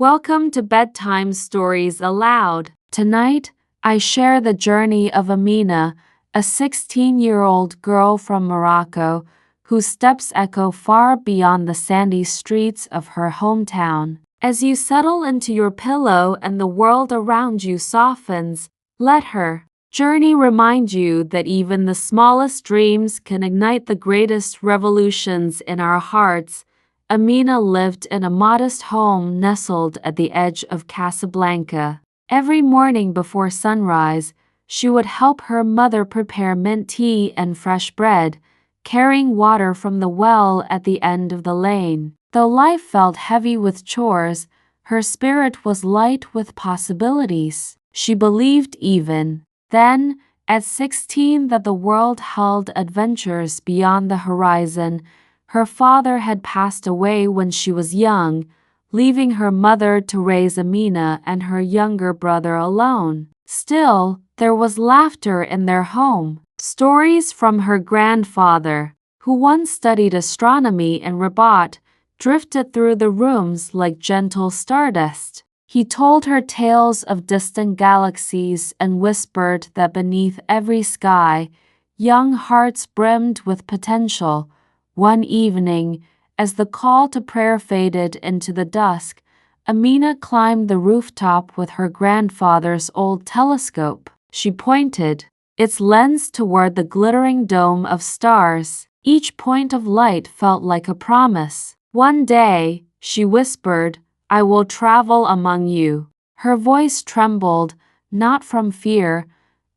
Welcome to Bedtime Stories Aloud. Tonight, I share the journey of Amina, a 16-year-old girl from Morocco whose steps echo far beyond the sandy streets of her hometown. As you settle into your pillow and the world around you softens, let her journey remind you that even the smallest dreams can ignite the greatest revolutions in our hearts. Amina lived in a modest home nestled at the edge of Casablanca. Every morning before sunrise, she would help her mother prepare mint tea and fresh bread, carrying water from the well at the end of the lane. Though life felt heavy with chores, her spirit was light with possibilities. She believed even then, at 16, that the world held adventures beyond the horizon. Her father had passed away when she was young, leaving her mother to raise Amina and her younger brother alone. Still, there was laughter in their home. Stories from her grandfather, who once studied astronomy in Rabat, drifted through the rooms like gentle stardust. He told her tales of distant galaxies and whispered that beneath every sky, young hearts brimmed with potential. One evening, as the call to prayer faded into the dusk, Amina climbed the rooftop with her grandfather's old telescope. She pointed its lens toward the glittering dome of stars. Each point of light felt like a promise. One day, she whispered, "I will travel among you." Her voice trembled, not from fear,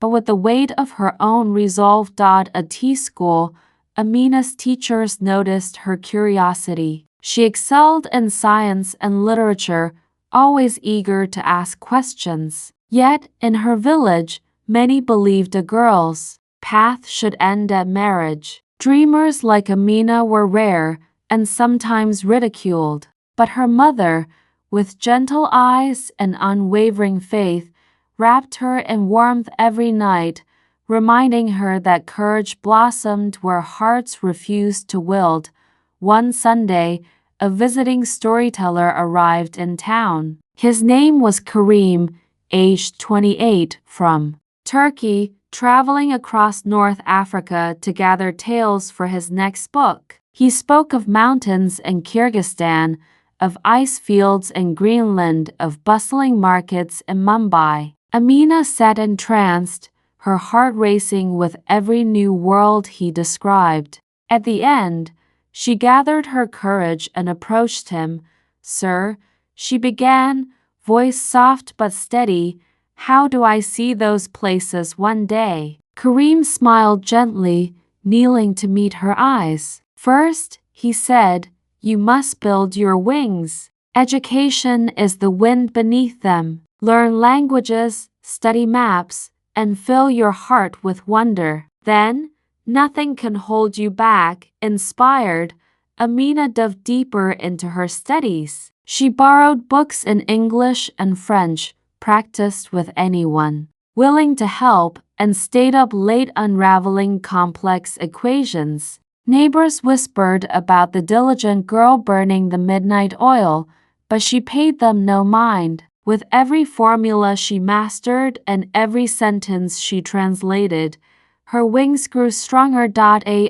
but with the weight of her own resolve. At T-school, Amina's teachers noticed her curiosity. She excelled in science and literature, always eager to ask questions. Yet, in her village, many believed a girl's path should end at marriage. Dreamers like Amina were rare and sometimes ridiculed. But her mother, with gentle eyes and unwavering faith, wrapped her in warmth every night, reminding her that courage blossomed where hearts refused to wilt. One Sunday, a visiting storyteller arrived in town. His name was Karim, aged 28, from Turkey, traveling across North Africa to gather tales for his next book. He spoke of mountains in Kyrgyzstan, of ice fields in Greenland, of bustling markets in Mumbai. Amina sat entranced, her heart racing with every new world he described. At the end, she gathered her courage and approached him. "Sir," she began, voice soft but steady, "how do I see those places one day?" Karim smiled gently, kneeling to meet her eyes. "First," he said, "you must build your wings. Education is the wind beneath them. Learn languages, study maps, and fill your heart with wonder. Then, nothing can hold you back." Inspired, Amina dove deeper into her studies. She borrowed books in English and French, practiced with anyone willing to help, and stayed up late unraveling complex equations. Neighbors whispered about the diligent girl burning the midnight oil, but she paid them no mind. With every formula she mastered and every sentence she translated, her wings grew stronger.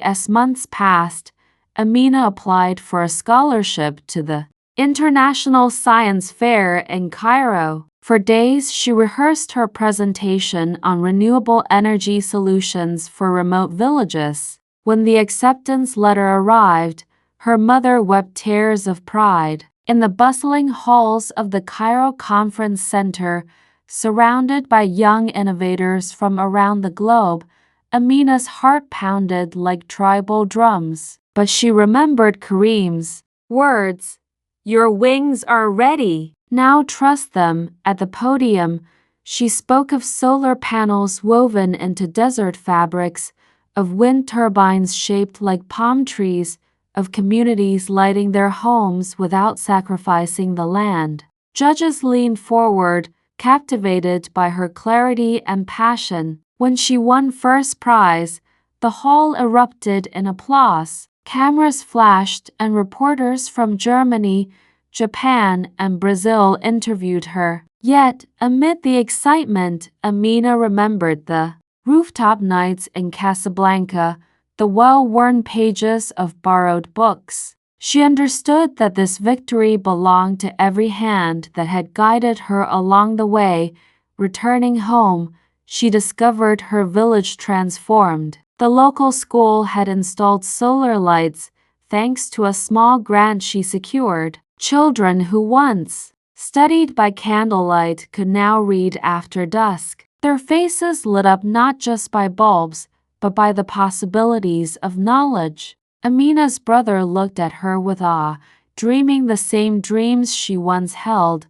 As months passed, Amina applied for a scholarship to the International Science Fair in Cairo. For days, she rehearsed her presentation on renewable energy solutions for remote villages. When the acceptance letter arrived, her mother wept tears of pride. In the bustling halls of the Cairo Conference Center, surrounded by young innovators from around the globe, Amina's heart pounded like tribal drums. But she remembered Karim's words, "Your wings are ready. Now trust them." At the podium, she spoke of solar panels woven into desert fabrics, of wind turbines shaped like palm trees, of communities lighting their homes without sacrificing the land. Judges leaned forward, captivated by her clarity and passion. When she won first prize, the hall erupted in applause. Cameras flashed and reporters from Germany, Japan, and Brazil interviewed her. Yet, amid the excitement, Amina remembered the rooftop nights in Casablanca, the well-worn pages of borrowed books. She understood that this victory belonged to every hand that had guided her along the way. Returning home, she discovered her village transformed. The local school had installed solar lights thanks to a small grant she secured. Children who once studied by candlelight could now read after dusk, their faces lit up not just by bulbs, but by the possibilities of knowledge. Amina's brother looked at her with awe, dreaming the same dreams she once held.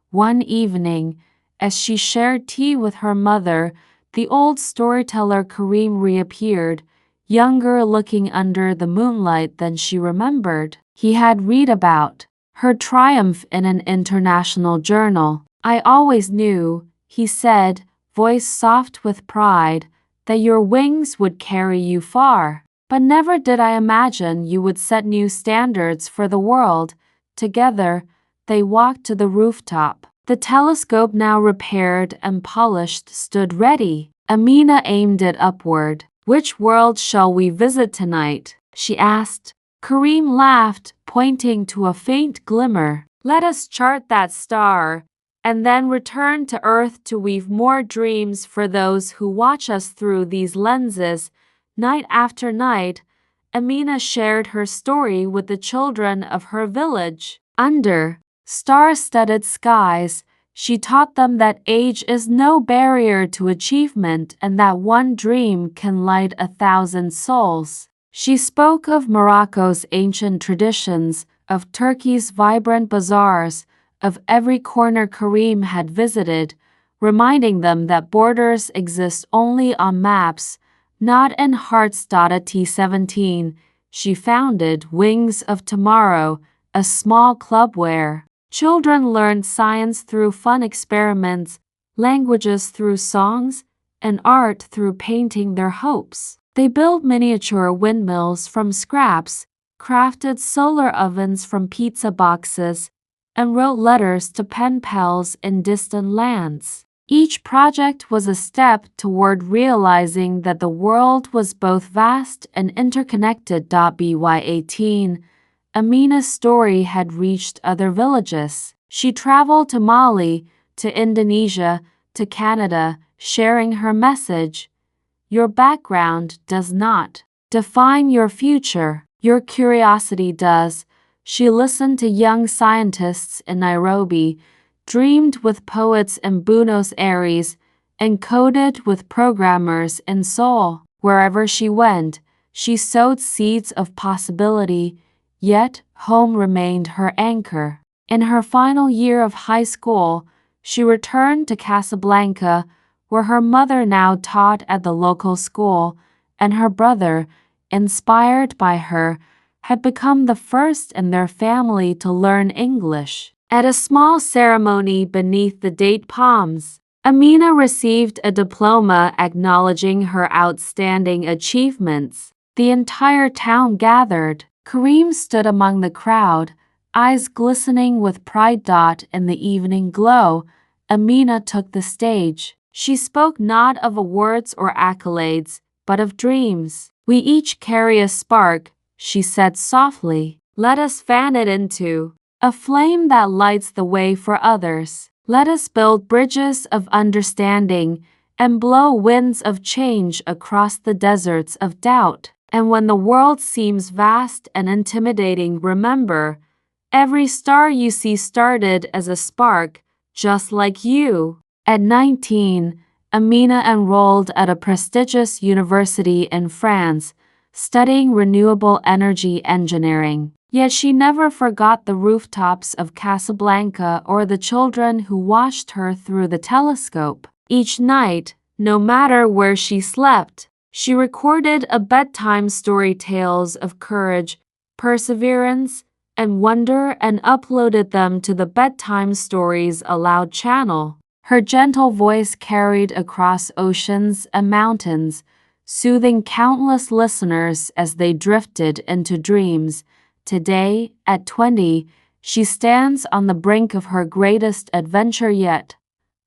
One evening, as she shared tea with her mother, the old storyteller Karim reappeared, younger looking under the moonlight than she remembered. He had read about her triumph in an international journal. "I always knew," he said, voice soft with pride, "that your wings would carry you far. But never did I imagine you would set new standards for the world." Together, they walked to the rooftop. The telescope, now repaired and polished, stood ready. Amina aimed it upward. "Which world shall we visit tonight?" she asked. Karim laughed, pointing to a faint glimmer. "Let us chart that star, and then return to Earth to weave more dreams for those who watch us through these lenses." Night after night, Amina shared her story with the children of her village. Under star-studded skies, she taught them that age is no barrier to achievement and that one dream can light 1,000 souls. She spoke of Morocco's ancient traditions, of Turkey's vibrant bazaars, of every corner Karim had visited, reminding them that borders exist only on maps, not in hearts. At T17, she founded Wings of Tomorrow, a small club where children learned science through fun experiments, languages through songs, and art through painting their hopes. They built miniature windmills from scraps, crafted solar ovens from pizza boxes, and wrote letters to pen pals in distant lands. Each project was a step toward realizing that the world was both vast and interconnected. By 18, Amina's story had reached other villages. She traveled to Mali, to Indonesia, to Canada, sharing her message. Your background does not define your future. Your curiosity does. She listened to young scientists in Nairobi, dreamed with poets in Buenos Aires, and coded with programmers in Seoul. Wherever she went, she sowed seeds of possibility, yet home remained her anchor. In her final year of high school, she returned to Casablanca, where her mother now taught at the local school, and her brother, inspired by her, had become the first in their family to learn English. At a small ceremony beneath the date palms, Amina received a diploma acknowledging her outstanding achievements. The entire town gathered. Karim stood among the crowd, eyes glistening with pride. In the evening glow, Amina took the stage. She spoke not of awards or accolades, but of dreams. "We each carry a spark," she said softly. "Let us fan it into a flame that lights the way for others. Let us build bridges of understanding and blow winds of change across the deserts of doubt. And when the world seems vast and intimidating, remember, every star you see started as a spark, just like you." At 19, Amina enrolled at a prestigious university in France, studying renewable energy engineering. Yet she never forgot the rooftops of Casablanca or the children who watched her through the telescope. Each night, no matter where she slept, she recorded a bedtime story, tales of courage, perseverance, and wonder, and uploaded them to the Bedtime Stories Aloud channel. Her gentle voice carried across oceans and mountains, soothing countless listeners as they drifted into dreams. Today, at 20, she stands on the brink of her greatest adventure yet,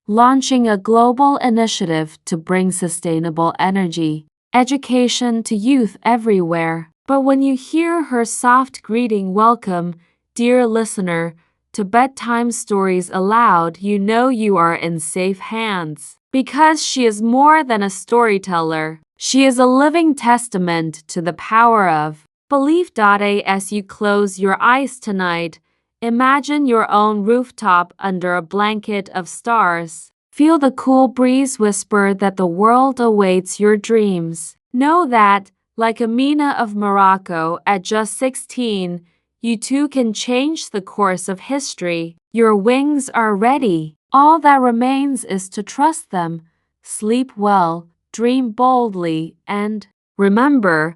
launching a global initiative to bring sustainable energy, education to youth everywhere. But when you hear her soft greeting, "Welcome, dear listener, to Bedtime Stories Aloud," you know you are in safe hands. Because she is more than a storyteller, she is a living testament to the power of belief. As you close your eyes tonight, imagine your own rooftop under a blanket of stars. Feel the cool breeze whisper that the world awaits your dreams. Know that, like Amina of Morocco at just 16, you too can change the course of history. Your wings are ready. All that remains is to trust them. Sleep well, dream boldly, and remember,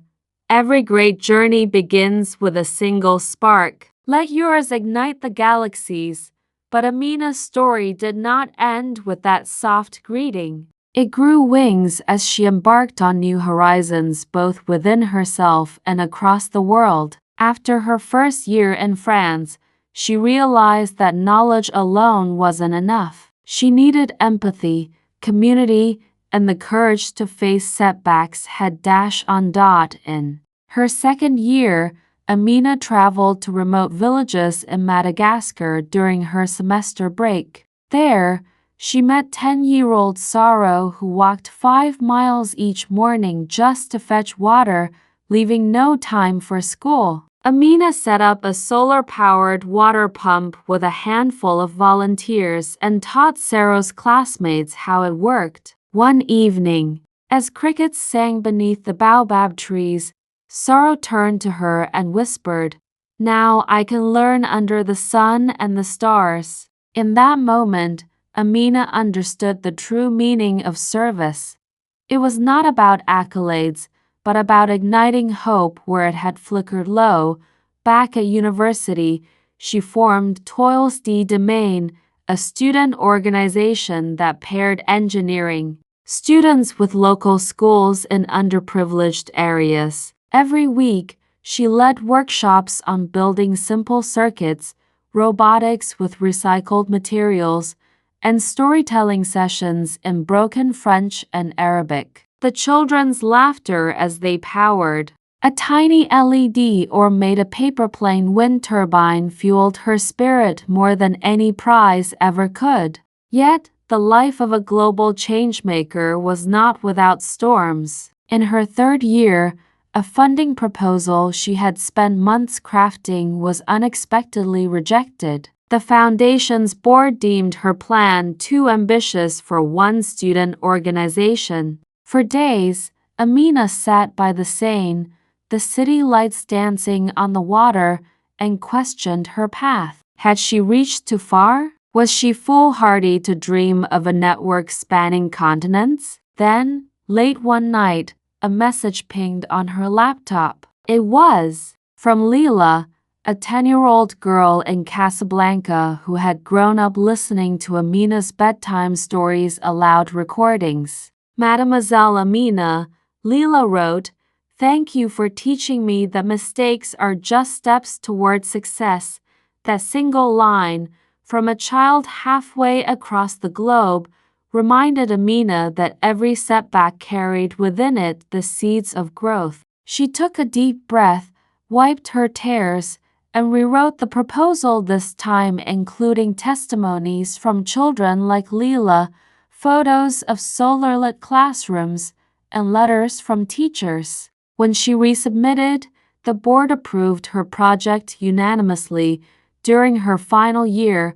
every great journey begins with a single spark. Let yours ignite the galaxies. But Amina's story did not end with that soft greeting. It grew wings as she embarked on new horizons both within herself and across the world. After her first year in France, she realized that knowledge alone wasn't enough. She needed empathy, community, and the courage to face setbacks. In her second year, Amina traveled to remote villages in Madagascar during her semester break. There, she met 10-year-old Saro, who walked 5 miles each morning just to fetch water, leaving no time for school. Amina set up a solar-powered water pump with a handful of volunteers and taught Saro's classmates how it worked. One evening, as crickets sang beneath the baobab trees, Saro turned to her and whispered, "Now I can learn under the sun and the stars." In that moment, Amina understood the true meaning of service. It was not about accolades, but about igniting hope where it had flickered low. Back at university, she formed Toils de Domaine, a student organization that paired engineering students with local schools in underprivileged areas. Every week, she led workshops on building simple circuits, robotics with recycled materials, and storytelling sessions in broken French and Arabic. The children's laughter as they powered a tiny LED or made a paper-plane wind turbine fueled her spirit more than any prize ever could. Yet, the life of a global changemaker was not without storms. In her third year, a funding proposal she had spent months crafting was unexpectedly rejected. The foundation's board deemed her plan too ambitious for one student organization. For days, Amina sat by the Seine, the city lights dancing on the water, and questioned her path. Had she reached too far? Was she foolhardy to dream of a network spanning continents? Then, late one night, a message pinged on her laptop. It was from Leila, a 10-year-old girl in Casablanca who had grown up listening to Amina's Bedtime Stories Aloud recordings. "Mademoiselle Amina," Leila wrote, "thank you for teaching me that mistakes are just steps toward success." That single line, from a child halfway across the globe, reminded Amina that every setback carried within it the seeds of growth. She took a deep breath, wiped her tears, and rewrote the proposal, this time including testimonies from children like Leila, photos of solar-lit classrooms, and letters from teachers. When she resubmitted, the board approved her project unanimously. During her final year,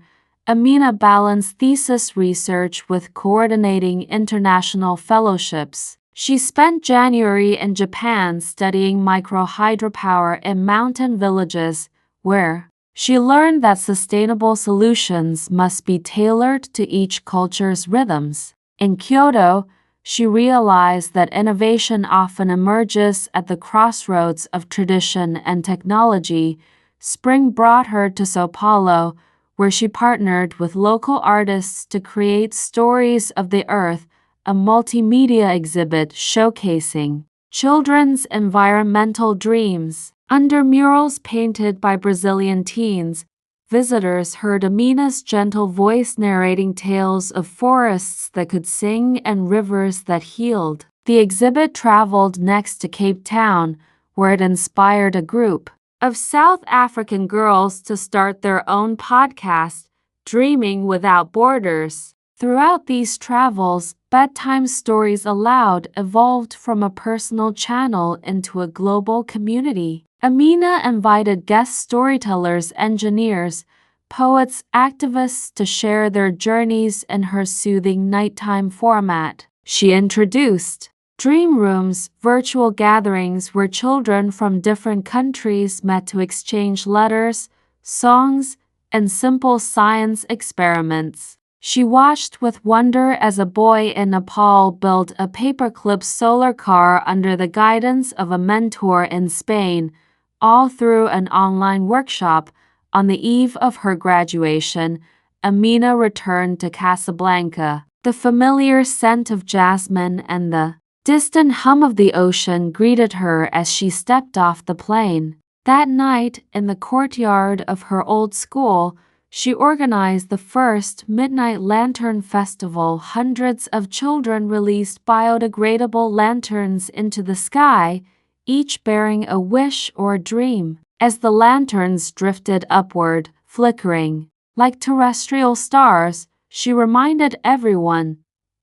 Amina balanced thesis research with coordinating international fellowships. She spent January in Japan studying micro-hydropower in mountain villages, where she learned that sustainable solutions must be tailored to each culture's rhythms. In Kyoto, she realized that innovation often emerges at the crossroads of tradition and technology. Spring brought her to Sao Paulo, where she partnered with local artists to create Stories of the Earth, a multimedia exhibit showcasing children's environmental dreams. Under murals painted by Brazilian teens, visitors heard Amina's gentle voice narrating tales of forests that could sing and rivers that healed. The exhibit traveled next to Cape Town, where it inspired a group of South African girls to start their own podcast, Dreaming Without Borders. Throughout these travels, Bedtime Stories Aloud evolved from a personal channel into a global community. Amina invited guest storytellers, engineers, poets, activists to share their journeys in her soothing nighttime format. She introduced dream rooms, virtual gatherings where children from different countries met to exchange letters, songs, and simple science experiments. She watched with wonder as a boy in Nepal built a paperclip solar car under the guidance of a mentor in Spain, all through an online workshop. On the eve of her graduation, Amina returned to Casablanca. The familiar scent of jasmine and the distant hum of the ocean greeted her as she stepped off the plane. That night, in the courtyard of her old school, she organized the first Midnight Lantern Festival. Hundreds of children released biodegradable lanterns into the sky, each bearing a wish or a dream. As the lanterns drifted upward, flickering like terrestrial stars, she reminded everyone,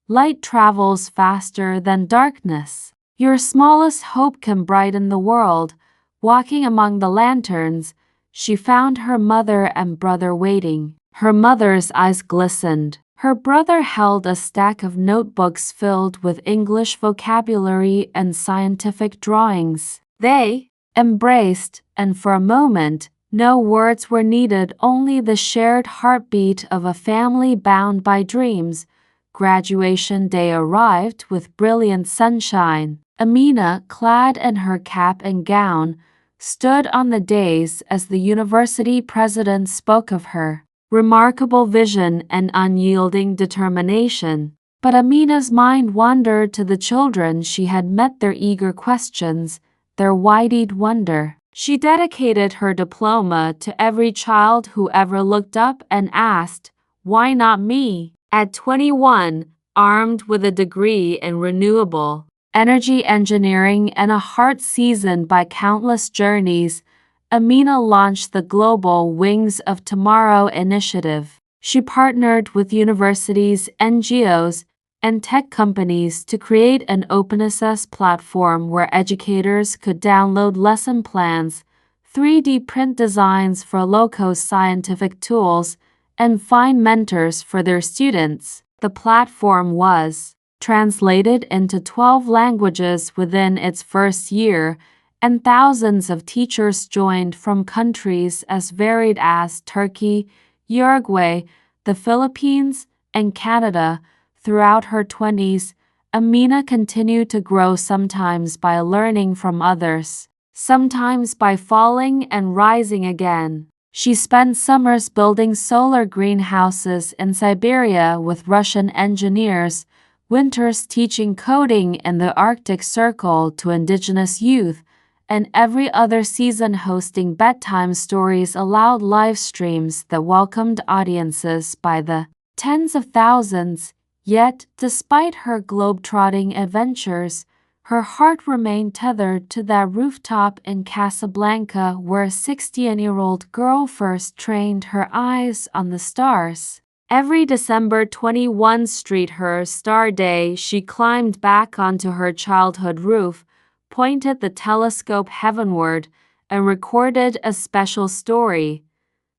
light travels faster than darkness. Your smallest hope can brighten the world. Walking among the lanterns, she found her mother and brother waiting. Her mother's eyes glistened. Her brother held a stack of notebooks filled with English vocabulary and scientific drawings. They embraced, and for a moment, no words were needed, only the shared heartbeat of a family bound by dreams. Graduation day arrived with brilliant sunshine. Amina, clad in her cap and gown, stood on the dais as the university president spoke of her remarkable vision and unyielding determination. But Amina's mind wandered to the children she had met, their eager questions, their wide-eyed wonder. She dedicated her diploma to every child who ever looked up and asked, "Why not me?" At 21, armed with a degree in renewable energy engineering and a heart seasoned by countless journeys, Amina launched the global Wings of Tomorrow initiative. She partnered with universities, NGOs, and tech companies to create an open access platform where educators could download lesson plans, 3D print designs for low-cost scientific tools, and find mentors for their students. The platform was translated into 12 languages within its first year, and thousands of teachers joined from countries as varied as Turkey, Uruguay, the Philippines, and Canada. Throughout her 20s, Amina continued to grow, sometimes by learning from others, sometimes by falling and rising again. She spent summers building solar greenhouses in Siberia with Russian engineers, winters teaching coding in the Arctic Circle to indigenous youth, and every other season hosting Bedtime Stories Aloud live streams that welcomed audiences by the tens of thousands. Yet, despite her globe-trotting adventures, her heart remained tethered to that rooftop in Casablanca where a 16-year-old girl first trained her eyes on the stars. Every December 21 Street, her star day, she climbed back onto her childhood roof, pointed the telescope heavenward, and recorded a special story.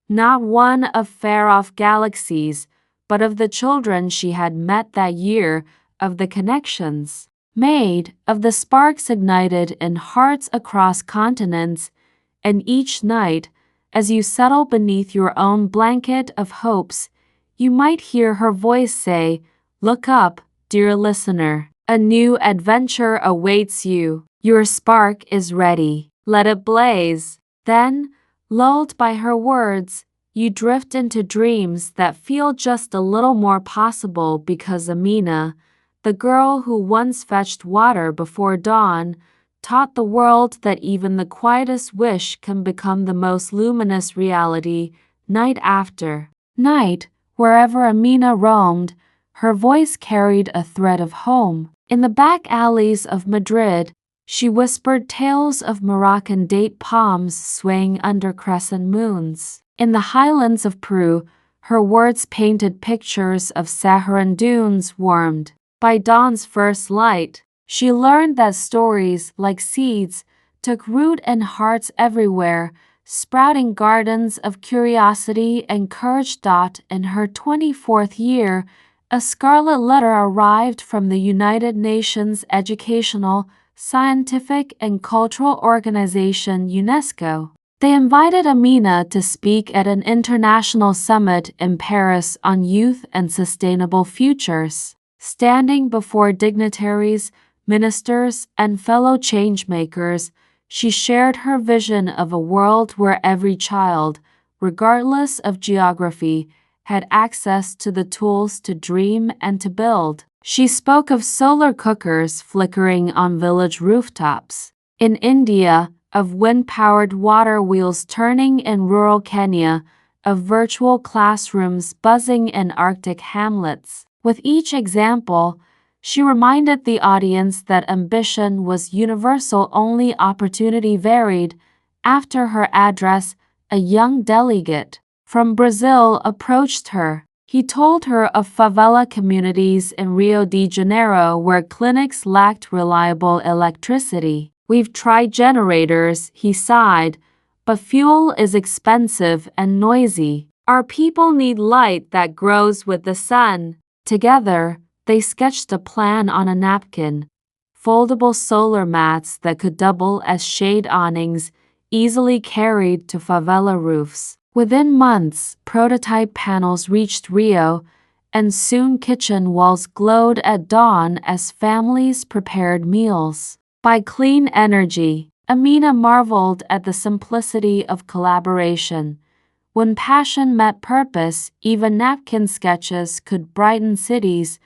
Not one of far-off galaxies, but of the children she had met that year, of the connections made, of the sparks ignited in hearts across continents. And each night, as you settle beneath your own blanket of hopes, you might hear her voice say, "Look up, dear listener. A new adventure awaits you. Your spark is ready. Let it blaze." Then, lulled by her words, you drift into dreams that feel just a little more possible, because Amina, the girl who once fetched water before dawn, taught the world that even the quietest wish can become the most luminous reality. night after night, wherever Amina roamed, her voice carried a thread of home. In the back alleys of Madrid, she whispered tales of Moroccan date palms swaying under crescent moons. In the highlands of Peru, her words painted pictures of Saharan dunes warmed by dawn's first light. She learned that stories, like seeds, took root in hearts everywhere, sprouting gardens of curiosity and courage. In her 24th year, a scarlet letter arrived from the United Nations Educational, Scientific and Cultural Organization (UNESCO). They invited Amina to speak at an international summit in Paris on youth and sustainable futures. Standing before dignitaries, ministers, and fellow changemakers, she shared her vision of a world where every child, regardless of geography, had access to the tools to dream and to build. She spoke of solar cookers flickering on village rooftops in India, of wind-powered water wheels turning in rural Kenya, of virtual classrooms buzzing in Arctic hamlets. With each example, she reminded the audience that ambition was universal, only opportunity varied. After her address, a young delegate from Brazil approached her. He told her of favela communities in Rio de Janeiro where clinics lacked reliable electricity. "We've tried generators," he sighed, "but fuel is expensive and noisy. Our people need light that grows with the sun." Together, they sketched a plan on a napkin: foldable solar mats that could double as shade awnings, easily carried to favela roofs. Within months, prototype panels reached Rio, and soon kitchen walls glowed at dawn as families prepared meals. By clean energy, Amina marveled at the simplicity of collaboration. When passion met purpose, even napkin sketches could brighten cities.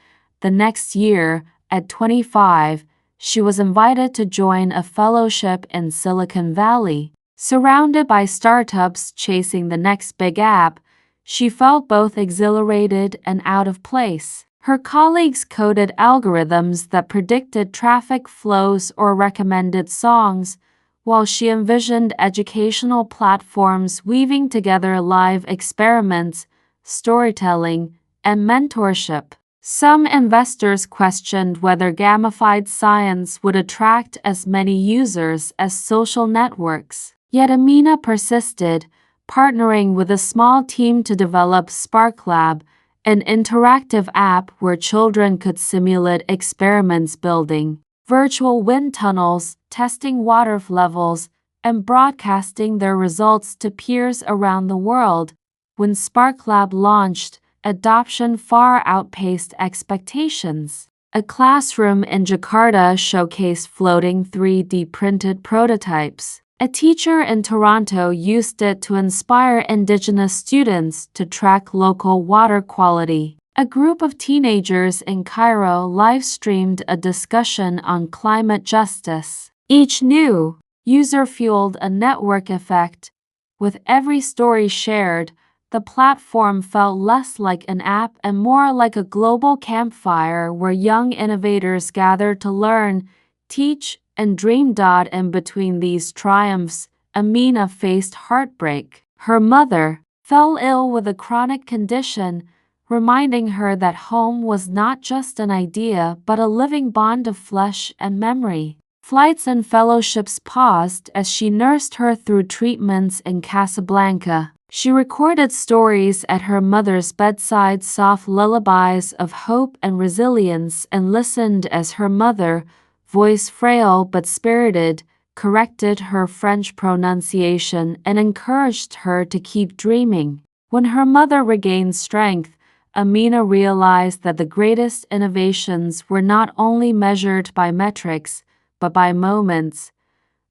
The next year, at 25, she was invited to join a fellowship in Silicon Valley. Surrounded by startups chasing the next big app, she felt both exhilarated and out of place. Her colleagues coded algorithms that predicted traffic flows or recommended songs, while she envisioned educational platforms weaving together live experiments, storytelling, and mentorship. Some investors questioned whether gamified science would attract as many users as social networks. Yet Amina persisted, partnering with a small team to develop SparkLab, an interactive app where children could simulate experiments building virtual wind tunnels, testing water levels, and broadcasting their results to peers around the world. When SparkLab launched, adoption far outpaced expectations. A classroom in Jakarta showcased floating 3D printed prototypes. A teacher in Toronto used it to inspire Indigenous students to track local water quality. A group of teenagers in Cairo live-streamed a discussion on climate justice. Each new user fueled a network effect. With every story shared, the platform felt less like an app and more like a global campfire where young innovators gathered to learn, teach, and dream. In between these triumphs, Amina faced heartbreak. Her mother fell ill with a chronic condition, reminding her that home was not just an idea but a living bond of flesh and memory. Flights and fellowships paused as she nursed her through treatments in Casablanca. She recorded stories at her mother's bedside, soft lullabies of hope and resilience, and listened as her mother, voice frail but spirited, corrected her French pronunciation and encouraged her to keep dreaming. When her mother regained strength, Amina realized that the greatest innovations were not only measured by metrics, but by moments.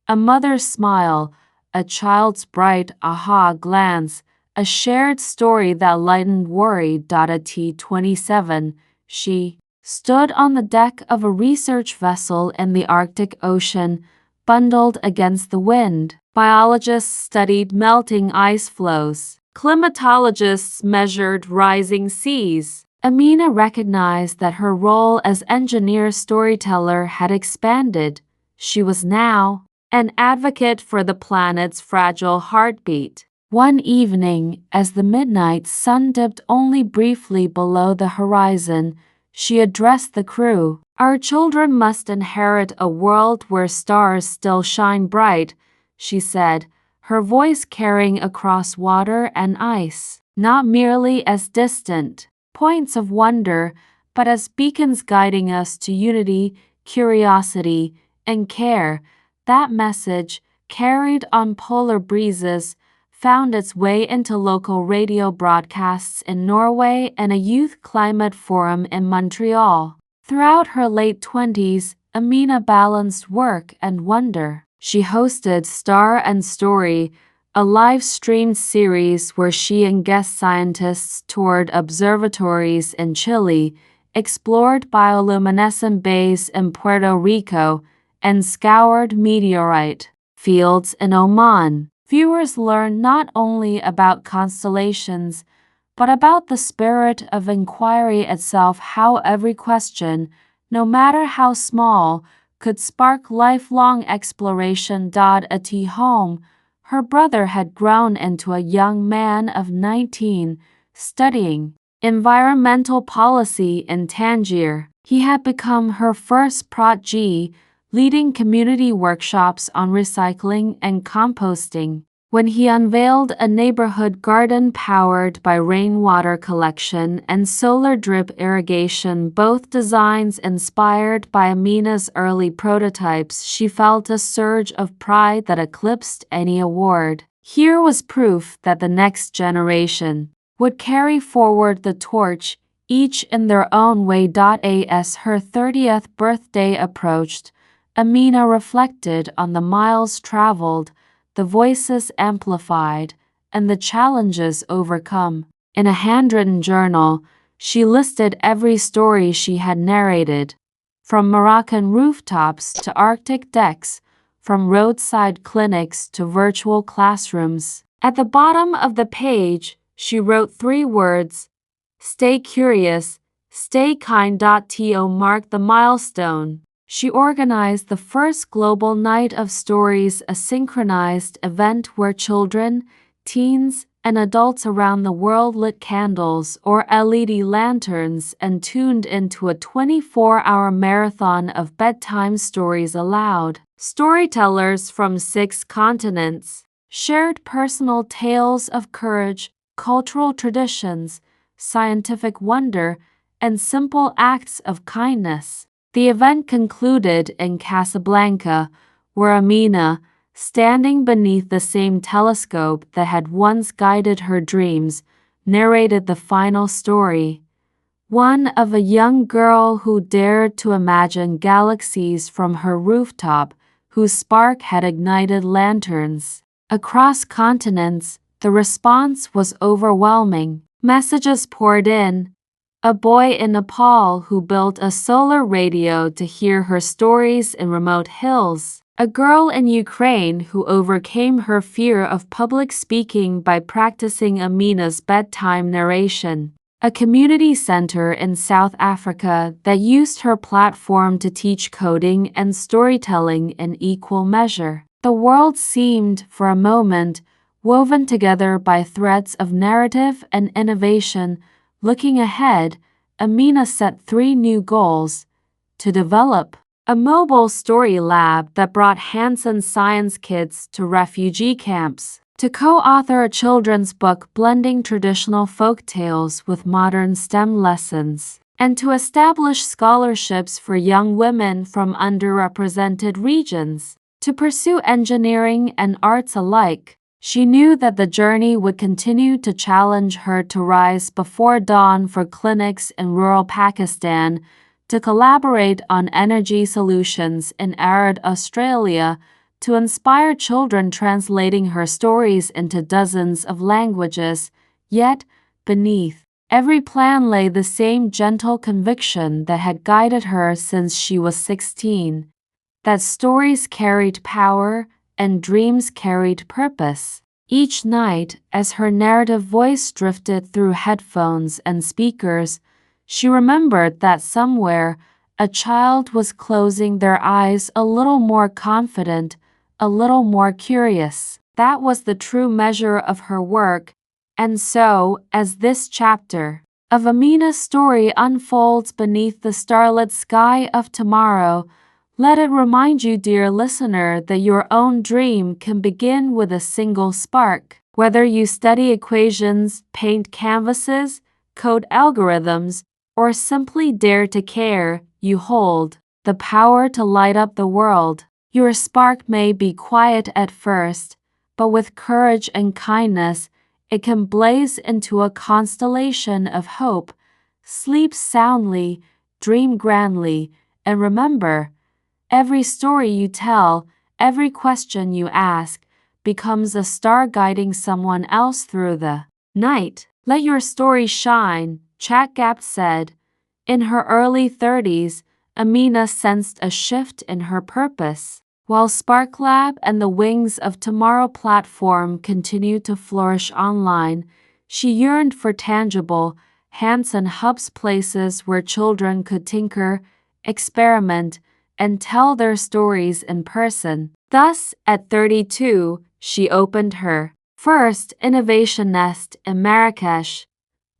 A mother's smile, a child's bright aha glance, a shared story that lightened worry. At T27, she stood on the deck of a research vessel in the Arctic Ocean, bundled against the wind. Biologists studied melting ice flows. Climatologists measured rising seas. Amina recognized that her role as engineer-storyteller had expanded. She was now an advocate for the planet's fragile heartbeat. One evening, as the midnight sun dipped only briefly below the horizon, she addressed the crew. "Our children must inherit a world where stars still shine bright," she said, her voice carrying across water and ice, not merely as distant points of wonder, but as beacons guiding us to unity, curiosity, and care. That message, carried on polar breezes, found its way into local radio broadcasts in Norway and a youth climate forum in Montreal. Throughout her late 20s, Amina balanced work and wonder. She hosted Star and Story, a live-streamed series where she and guest scientists toured observatories in Chile, explored bioluminescent bays in Puerto Rico, and scoured meteorite fields in Oman. Viewers learn not only about constellations, but about the spirit of inquiry itself, how every question, no matter how small, could spark lifelong exploration. At home, her brother had grown into a young man of 19, studying environmental policy in Tangier. He had become her first protege, leading community workshops on recycling and composting. When he unveiled a neighborhood garden powered by rainwater collection and solar drip irrigation, both designs inspired by Amina's early prototypes, she felt a surge of pride that eclipsed any award. Here was proof that the next generation would carry forward the torch, each in their own way. As her 30th birthday approached, Amina reflected on the miles traveled, the voices amplified, and the challenges overcome. In a handwritten journal, she listed every story she had narrated, from Moroccan rooftops to Arctic decks, from roadside clinics to virtual classrooms. At the bottom of the page, she wrote 3 words: "Stay curious, stay kind." To mark the milestone, she organized the first Global Night of Stories, a synchronized event where children, teens, and adults around the world lit candles or LED lanterns and tuned into a 24-hour marathon of bedtime stories aloud. Storytellers from 6 continents shared personal tales of courage, cultural traditions, scientific wonder, and simple acts of kindness. The event concluded in Casablanca, where Amina, standing beneath the same telescope that had once guided her dreams, narrated the final story, one of a young girl who dared to imagine galaxies from her rooftop, whose spark had ignited lanterns. Across continents, the response was overwhelming. Messages poured in. A boy in Nepal who built a solar radio to hear her stories in remote hills. A girl in Ukraine who overcame her fear of public speaking by practicing Amina's bedtime narration. A community center in South Africa that used her platform to teach coding and storytelling in equal measure. The world seemed, for a moment, woven together by threads of narrative and innovation. Looking ahead, Amina set 3 new goals: to develop a mobile story lab that brought hands-on science kits to refugee camps, to co-author a children's book blending traditional folk tales with modern STEM lessons, and to establish scholarships for young women from underrepresented regions, to pursue engineering and arts alike. She knew that the journey would continue to challenge her, to rise before dawn for clinics in rural Pakistan, to collaborate on energy solutions in arid Australia, to inspire children translating her stories into dozens of languages. Yet, beneath every plan lay the same gentle conviction that had guided her since she was 16, that stories carried power and dreams carried purpose. Each night, as her narrative voice drifted through headphones and speakers, she remembered that somewhere a child was closing their eyes a little more confident, a little more curious. That was the true measure of her work, and so, as this chapter of Amina's story unfolds beneath the starlit sky of tomorrow, let it remind you, dear listener, that your own dream can begin with a single spark. Whether you study equations, paint canvases, code algorithms, or simply dare to care, you hold the power to light up the world. Your spark may be quiet at first, but with courage and kindness, it can blaze into a constellation of hope. Sleep soundly, dream grandly, and remember, every story you tell, every question you ask, becomes a star guiding someone else through the night. Let your story shine, Chat Gap said. In her early 30s, Amina sensed a shift in her purpose. While SparkLab and the Wings of Tomorrow platform continued to flourish online, she yearned for tangible, hands-on hubs, places where children could tinker, experiment, and tell their stories in person. Thus, at 32, she opened her first innovation nest in Marrakesh,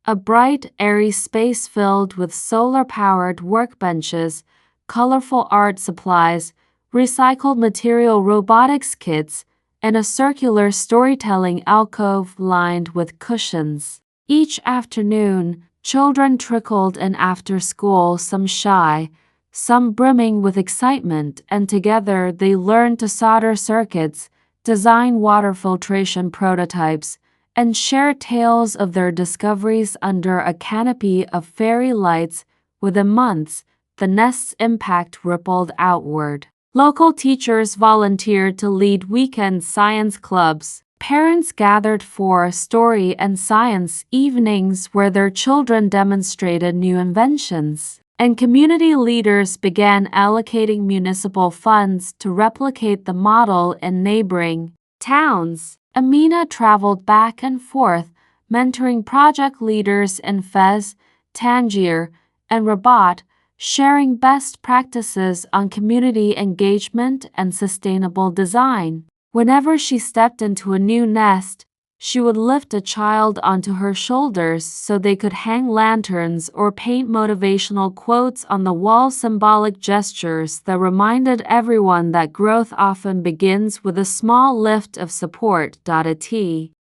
a bright, airy space filled with solar-powered workbenches, colorful art supplies, recycled material robotics kits, and a circular storytelling alcove lined with cushions. Each afternoon, children trickled in after school, some shy, some brimming with excitement, and together they learned to solder circuits, design water filtration prototypes, and share tales of their discoveries under a canopy of fairy lights. Within months, the nest's impact rippled outward. Local teachers volunteered to lead weekend science clubs. Parents gathered for story and science evenings where their children demonstrated new inventions. And community leaders began allocating municipal funds to replicate the model in neighboring towns. Amina traveled back and forth, mentoring project leaders in Fez, Tangier, and Rabat, sharing best practices on community engagement and sustainable design. Whenever she stepped into a new nest, she would lift a child onto her shoulders so they could hang lanterns or paint motivational quotes on the wall, symbolic gestures that reminded everyone that growth often begins with a small lift of support. At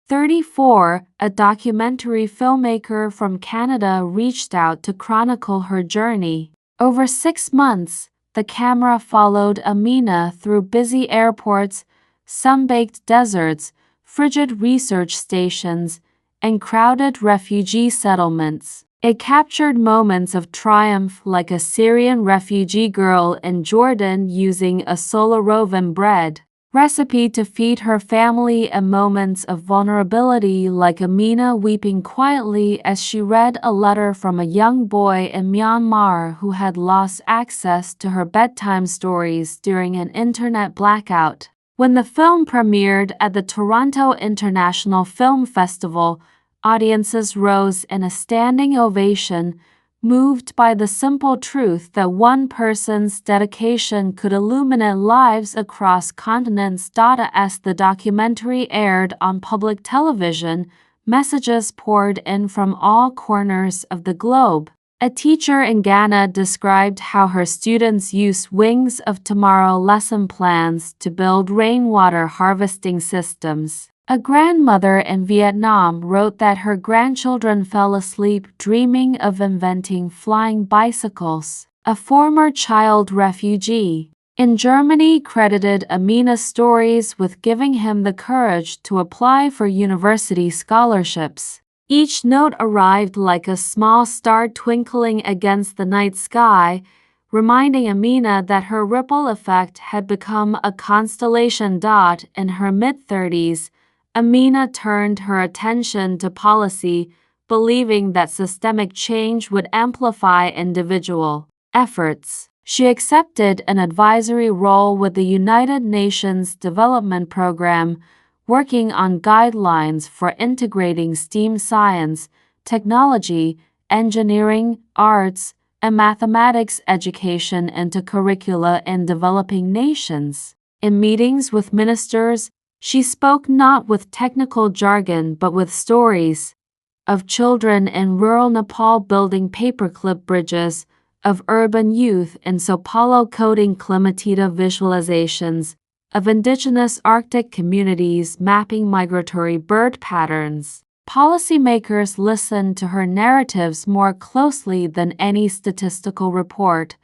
34, a documentary filmmaker from Canada reached out to chronicle her journey. Over 6 months, the camera followed Amina through busy airports, sun-baked deserts, frigid research stations, and crowded refugee settlements. It captured moments of triumph, like a Syrian refugee girl in Jordan using a Solarovan bread recipe to feed her family, and moments of vulnerability, like Amina weeping quietly as she read a letter from a young boy in Myanmar who had lost access to her bedtime stories during an internet blackout. When the film premiered at the Toronto International Film Festival, audiences rose in a standing ovation, moved by the simple truth that one person's dedication could illuminate lives across continents. As the documentary aired on public television, messages poured in from all corners of the globe. A teacher in Ghana described how her students use Wings of Tomorrow lesson plans to build rainwater harvesting systems. A grandmother in Vietnam wrote that her grandchildren fell asleep dreaming of inventing flying bicycles. A former child refugee in Germany credited Amina's stories with giving him the courage to apply for university scholarships. Each note arrived like a small star twinkling against the night sky, reminding Amina that her ripple effect had become a constellation. In her mid-30s, Amina turned her attention to policy, believing that systemic change would amplify individual efforts. She accepted an advisory role with the United Nations Development Programme, working on guidelines for integrating STEAM science, technology, engineering, arts, and mathematics education into curricula in developing nations. In meetings with ministers, she spoke not with technical jargon but with stories of children in rural Nepal building paperclip bridges, of urban youth in Sao Paulo coding climatita visualizations, of indigenous Arctic communities mapping migratory bird patterns. Policymakers listened to her narratives more closely than any statistical report,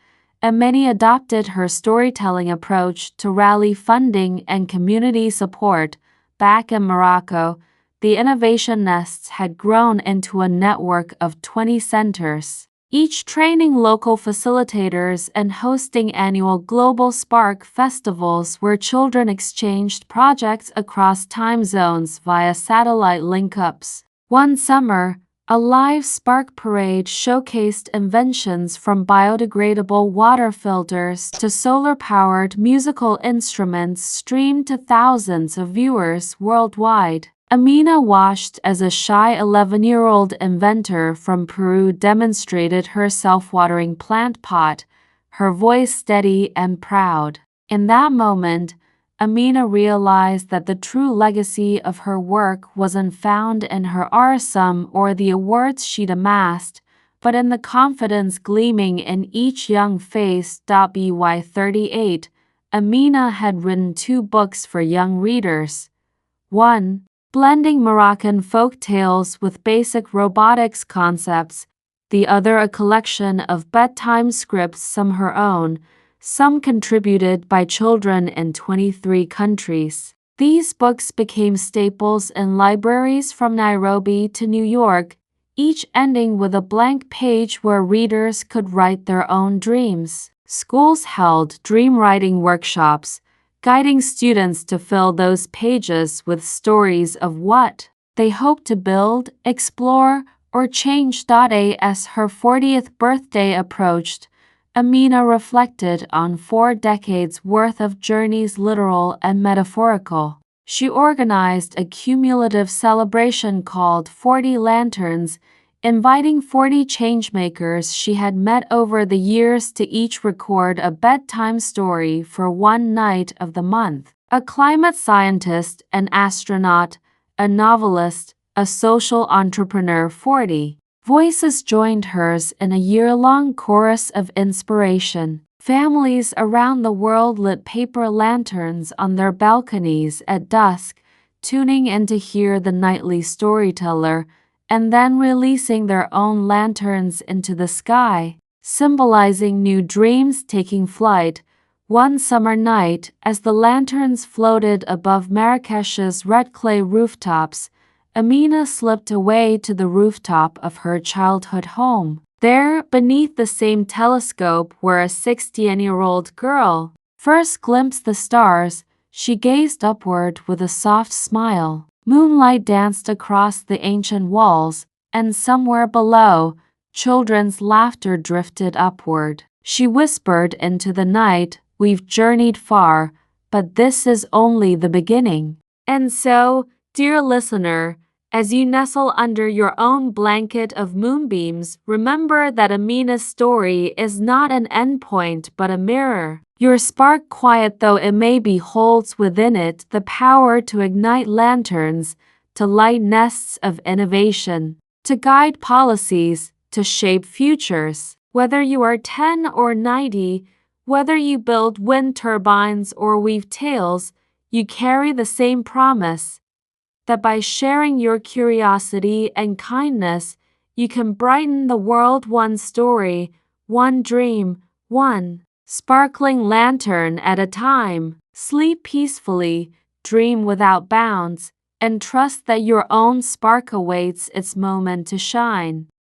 and many adopted her storytelling approach to rally funding and community support. Back in Morocco, the Innovation Nests had grown into a network of 20 centers, each training local facilitators and hosting annual Global Spark festivals where children exchanged projects across time zones via satellite link-ups. One summer, a live Spark parade showcased inventions from biodegradable water filters to solar-powered musical instruments streamed to thousands of viewers worldwide. Amina, washed as a shy 11-year-old inventor from Peru, demonstrated her self-watering plant pot, her voice steady and proud. In that moment, Amina realized that the true legacy of her work wasn't found in her arsum or the awards she'd amassed, but in the confidence gleaming in each young face. By 38, Amina had written 2 books for young readers. One, blending Moroccan folk tales with basic robotics concepts, the other a collection of bedtime scripts, some her own, some contributed by children in 23 countries. These books became staples in libraries from Nairobi to New York, each ending with a blank page where readers could write their own dreams. Schools held dream writing workshops, guiding students to fill those pages with stories of what they hoped to build, explore, or change. As her 40th birthday approached, Amina reflected on 4 decades worth of journeys, literal and metaphorical. She organized a cumulative celebration called 40 Lanterns, inviting 40 changemakers she had met over the years to each record a bedtime story for one night of the month. A climate scientist, an astronaut, a novelist, a social entrepreneur, 40 voices joined hers in a year-long chorus of inspiration. Families around the world lit paper lanterns on their balconies at dusk, tuning in to hear the nightly storyteller, and then releasing their own lanterns into the sky, symbolizing new dreams taking flight. One summer night, as the lanterns floated above Marrakesh's red clay rooftops, Amina slipped away to the rooftop of her childhood home. There, beneath the same telescope where a 16-year-old girl first glimpsed the stars, she gazed upward with a soft smile. Moonlight danced across the ancient walls, and somewhere below, children's laughter drifted upward. She whispered into the night, "We've journeyed far, but this is only the beginning." And so, dear listener, as you nestle under your own blanket of moonbeams, remember that Amina's story is not an endpoint but a mirror. Your spark, quiet though it may be, holds within it the power to ignite lanterns, to light nests of innovation, to guide policies, to shape futures. Whether you are 10 or 90, whether you build wind turbines or weave tales, you carry the same promise, that by sharing your curiosity and kindness, you can brighten the world one story, one dream, one sparkling lantern at a time. Sleep peacefully, dream without bounds, and trust that your own spark awaits its moment to shine.